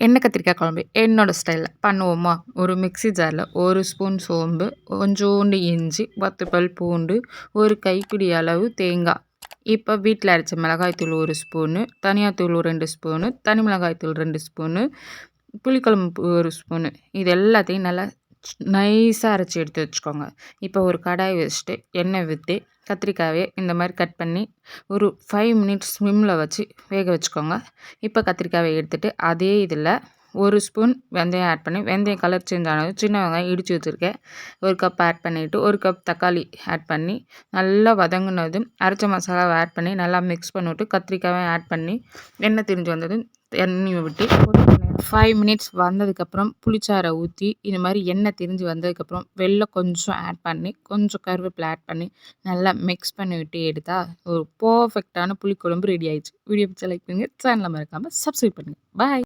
எண்ணெய் கத்திரிக்காய் குழம்பு என்னோட ஸ்டைலில் பண்ணுவோமா? ஒரு மிக்ஸி ஜாரில் 1 ஸ்பூன் சோம்பு, கொஞ்சோண்டு இஞ்சி, 10 பல் பூண்டு, ஒரு கைப்பிடி அளவு தேங்காய். இப்போ வீட்டில் அரைச்ச மிளகாய்த்தூள் 1 ஸ்பூனு, தனியாத்தூள் 2 ஸ்பூனு, தனி மிளகாய்த்தூள் 2 ஸ்பூனு, புளிக்குழம்பு 1 ஸ்பூனு. இது எல்லாத்தையும் நல்லா நைஸாக அரைச்சி எடுத்து வச்சுக்கோங்க. இப்போ ஒரு கடாய் வச்சுட்டு எண்ணெய் ஊற்றி கத்திரிக்காயை இந்த மாதிரி கட் பண்ணி ஒரு 5 மினிட்ஸ் ஸ்விம்மில் வச்சு வேக வச்சுக்கோங்க. இப்போ கத்திரிக்காயை எடுத்துகிட்டு அதே இதில் 1 ஸ்பூன் வெந்தயம் ஆட் பண்ணி, வெந்தயம் கலர் சேஞ்ச் ஆனது சின்ன வெங்காயம் இடித்து வச்சுருக்கேன் 1 கப் ஆட் பண்ணிவிட்டு 1 கப் தக்காளி ஆட் பண்ணி நல்லா வதங்கினதும் அரைச்ச மசாலாவை ஆட் பண்ணி நல்லா மிக்ஸ் பண்ணிவிட்டு கத்திரிக்காயை ஆட் பண்ணி எண்ணெய் திரிஞ்சு வந்ததும் எண்ணெயை விட்டு 5 மினிட்ஸ் வந்ததுக்கப்புறம் புளிச்சாறை ஊற்றி இந்த மாதிரி எண்ணெய் திரிஞ்சு வந்ததுக்கப்புறம் வெல்லம் கொஞ்சம் ஆட் பண்ணி கொஞ்சம் கருவேப்பிலை ஆட் பண்ணி நல்லா மிக்ஸ் பண்ணி விட்டு எடுத்தால் ஒரு பர்ஃபெக்டான புளிக்குழம்பு ரெடி ஆயிடுச்சு. வீடியோ பிடிச்சா லைக் பண்ணுங்கள், சேனலை மறக்காமல் சப்ஸ்கிரைப் பண்ணுங்கள். பாய்.